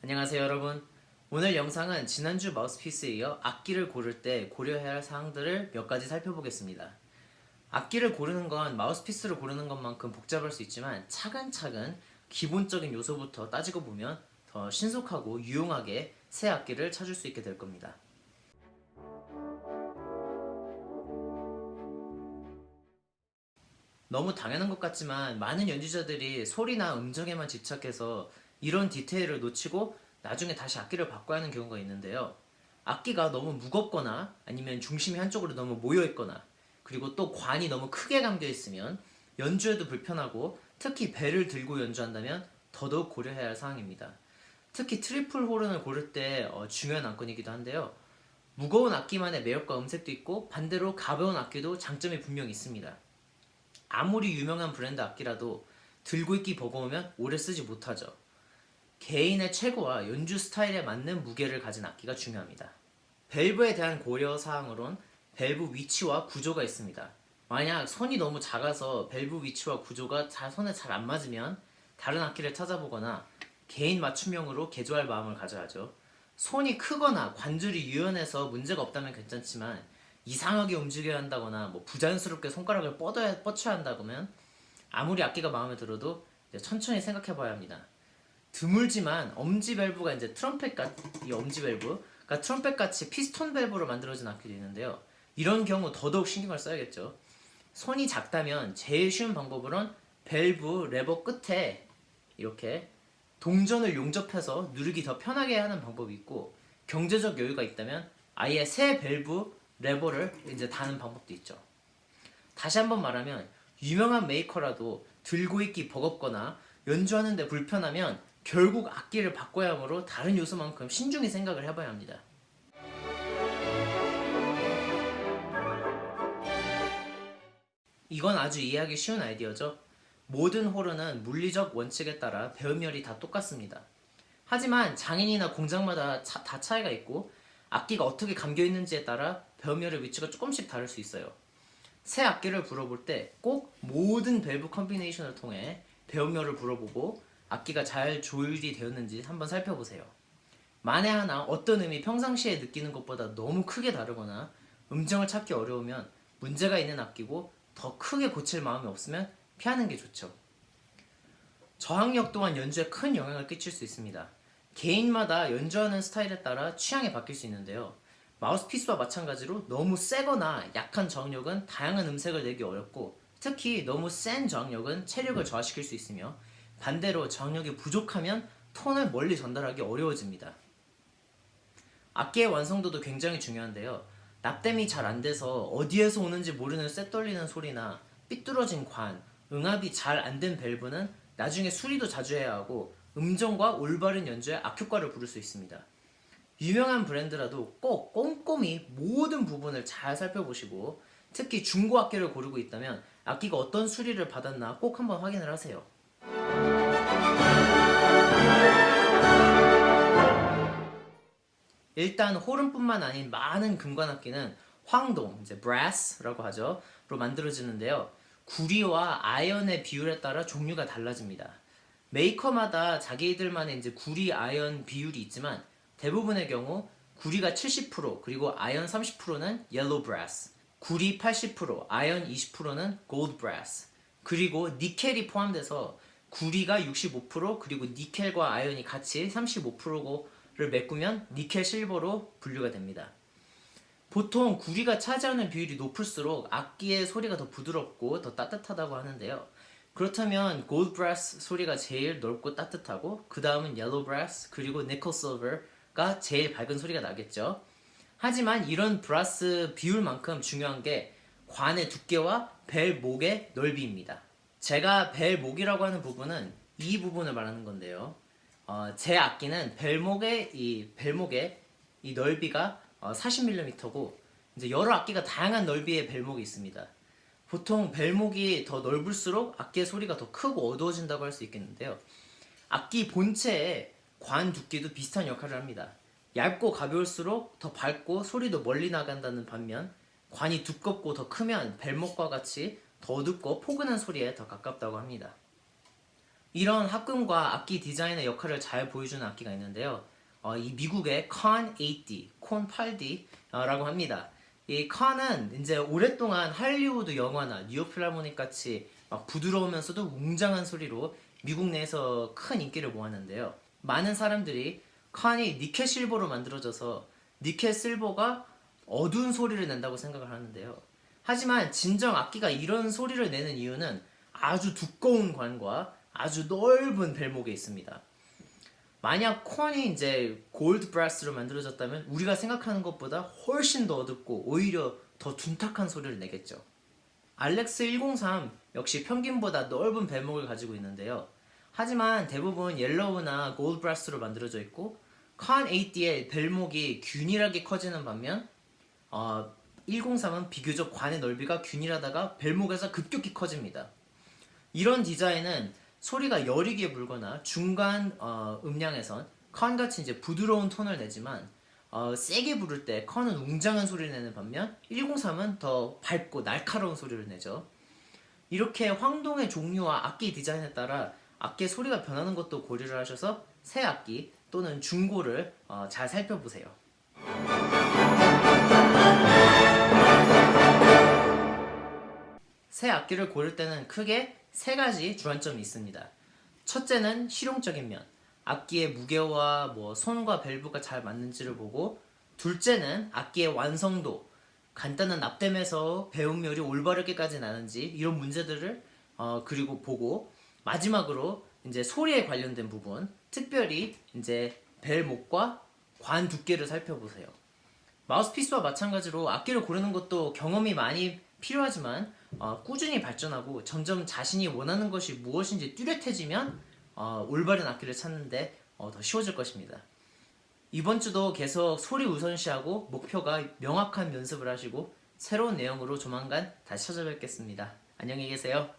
안녕하세요 여러분. 오늘 영상은 지난주 마우스피스에 이어 악기를 고를 때 고려해야 할 사항들을 몇 가지 살펴보겠습니다. 악기를 고르는 건 마우스피스를 고르는 것만큼 복잡할 수 있지만 차근차근 기본적인 요소부터 따지고 보면 더 신속하고 유용하게 새 악기를 찾을 수 있게 될 겁니다. 너무 당연한 것 같지만 많은 연주자들이 소리나 음정에만 집착해서 이런 디테일을 놓치고 나중에 다시 악기를 바꿔야 하는 경우가 있는데요. 악기가 너무 무겁거나 아니면 중심이 한쪽으로 너무 모여있거나 그리고 또 관이 너무 크게 감겨 있으면 연주에도 불편하고 특히 벨을 들고 연주한다면 더더욱 고려해야 할 사항입니다. 특히 트리플 호른을 고를 때 중요한 안건이기도 한데요. 무거운 악기만의 매력과 음색도 있고 반대로 가벼운 악기도 장점이 분명히 있습니다. 아무리 유명한 브랜드 악기라도 들고 있기 버거우면 오래 쓰지 못하죠. 개인의 최고와 연주 스타일에 맞는 무게를 가진 악기가 중요합니다. 밸브에 대한 고려 사항으론 밸브 위치와 구조가 있습니다. 만약 손이 너무 작아서 밸브 위치와 구조가 손에 잘 안 맞으면 다른 악기를 찾아보거나 개인 맞춤형으로 개조할 마음을 가져야죠. 손이 크거나 관절이 유연해서 문제가 없다면 괜찮지만 이상하게 움직여야 한다거나 부자연스럽게 손가락을 뻗쳐야 한다면 아무리 악기가 마음에 들어도 천천히 생각해 봐야 합니다. 드물지만 엄지 밸브가 이 엄지 밸브가 트럼펫 같이 피스톤 밸브로 만들어진 악기도 있는데요. 이런 경우 더더욱 신경을 써야겠죠. 손이 작다면 제일 쉬운 방법으론 밸브 레버 끝에 이렇게 동전을 용접해서 누르기 더 편하게 하는 방법이 있고, 경제적 여유가 있다면 아예 새 밸브 레버를 다는 방법도 있죠. 다시 한번 말하면 유명한 메이커라도 들고 있기 버겁거나 연주하는데 불편하면 결국 악기를 바꿔야 하므로 다른 요소만큼 신중히 생각을 해봐야 합니다. 이건 아주 이해하기 쉬운 아이디어죠. 모든 호른은 물리적 원칙에 따라 배음열이 다 똑같습니다. 하지만 장인이나 공장마다 다 차이가 있고 악기가 어떻게 감겨 있는지에 따라 배음열의 위치가 조금씩 다를 수 있어요. 새 악기를 불어볼 때 꼭 모든 밸브 컴비네이션을 통해 배음열을 불어보고 악기가 잘 조율이 되었는지 한번 살펴보세요. 만에 하나 어떤 음이 평상시에 느끼는 것보다 너무 크게 다르거나 음정을 찾기 어려우면 문제가 있는 악기고 더 크게 고칠 마음이 없으면 피하는 게 좋죠. 저항력 또한 연주에 큰 영향을 끼칠 수 있습니다. 개인마다 연주하는 스타일에 따라 취향이 바뀔 수 있는데요. 마우스피스와 마찬가지로 너무 세거나 약한 저항력은 다양한 음색을 내기 어렵고, 특히 너무 센 저항력은 체력을 저하시킬 수 있으며 반대로 저항력이 부족하면 톤을 멀리 전달하기 어려워집니다. 악기의 완성도도 굉장히 중요한데요. 납땜이 잘 안 돼서 어디에서 오는지 모르는 쇳 떨리는 소리나 삐뚤어진 관, 응압이 잘 안 된 밸브는 나중에 수리도 자주 해야 하고 음정과 올바른 연주에 악효과를 부를 수 있습니다. 유명한 브랜드라도 꼭 꼼꼼히 모든 부분을 잘 살펴보시고, 특히 중고 악기를 고르고 있다면 악기가 어떤 수리를 받았나 꼭 한번 확인을 하세요. 일단 호른뿐만 아닌 많은 금관악기는 황동, brass라고 하죠, 로 만들어지는데요. 구리와 아연의 비율에 따라 종류가 달라집니다. 메이커마다 자기들만의 구리 아연 비율이 있지만 대부분의 경우 구리가 70% 그리고 아연 30%는 옐로우 브라스, 구리 80% 아연 20%는 골드 브라스, 그리고 니켈이 포함돼서 구리가 65% 그리고 니켈과 아연이 같이 35%를 메꾸면 니켈 실버로 분류가 됩니다. 보통 구리가 차지하는 비율이 높을수록 악기의 소리가 더 부드럽고 더 따뜻하다고 하는데요. 그렇다면 골드 브라스 소리가 제일 넓고 따뜻하고 그 다음은 옐로우 브라스 그리고 니켈 실버가 제일 밝은 소리가 나겠죠. 하지만 이런 브라스 비율만큼 중요한 게 관의 두께와 벨 목의 넓이입니다. 제가 벨 목이라고 하는 부분은 이 부분을 말하는 건데요. 제 악기는 벨목의 이 넓이가 40mm고 여러 악기가 다양한 넓이의 벨목이 있습니다. 보통 벨목이 더 넓을수록 악기의 소리가 더 크고 어두워진다고 할 수 있겠는데요. 악기 본체의 관 두께도 비슷한 역할을 합니다. 얇고 가벼울수록 더 밝고 소리도 멀리 나간다는 반면, 관이 두껍고 더 크면 벨목과 같이 더 어둡고 포근한 소리에 더 가깝다고 합니다. 이런 합금과 악기 디자인의 역할을 잘 보여주는 악기가 있는데요. 이 미국의 Con 8D, 콘 8D라고 합니다. 이 Con은 이제 오랫동안 할리우드 영화나 뉴욕 필하모닉 같이 막 부드러우면서도 웅장한 소리로 미국 내에서 큰 인기를 모았는데요. 많은 사람들이 Con이 니켈 실버로 만들어져서 니켈 실버가 어두운 소리를 낸다고 생각을 하는데요. 하지만 진정 악기가 이런 소리를 내는 이유는 아주 두꺼운 관과 아주 넓은 벨목에 있습니다. 만약 콘이 이제 골드 브라스로 만들어졌다면 우리가 생각하는 것보다 훨씬 더 어둡고 오히려 더 둔탁한 소리를 내겠죠. 알렉스 103 역시 평균보다 넓은 벨목을 가지고 있는데요. 하지만 대부분 옐로우나 골드 브라스로 만들어져 있고 콘 8D의 벨목이 균일하게 커지는 반면 103은 비교적 관의 넓이가 균일하다가 벨목에서 급격히 커집니다. 이런 디자인은 소리가 여리게 불거나 중간 음량에선 컨같이 이제 부드러운 톤을 내지만 세게 부를 때 컨은 웅장한 소리를 내는 반면 103은 더 밝고 날카로운 소리를 내죠. 이렇게 황동의 종류와 악기 디자인에 따라 악기의 소리가 변하는 것도 고려를 하셔서 새 악기 또는 중고를 잘 살펴보세요. 새 악기를 고를 때는 크게 세 가지 주안점이 있습니다. 첫째는 실용적인 면, 악기의 무게와 손과 밸브가 잘 맞는지를 보고, 둘째는 악기의 완성도, 간단한 납땜에서 배음열이 올바르게까지 나는지 이런 문제들을 그리고 보고, 마지막으로 이제 소리에 관련된 부분, 특별히 이제 벨목과 관 두께를 살펴보세요. 마우스피스와 마찬가지로 악기를 고르는 것도 경험이 많이 필요하지만 꾸준히 발전하고 점점 자신이 원하는 것이 무엇인지 뚜렷해지면 올바른 악기를 찾는데 더 쉬워질 것입니다. 이번 주도 계속 소리 우선시하고 목표가 명확한 연습을 하시고 새로운 내용으로 조만간 다시 찾아뵙겠습니다. 안녕히 계세요.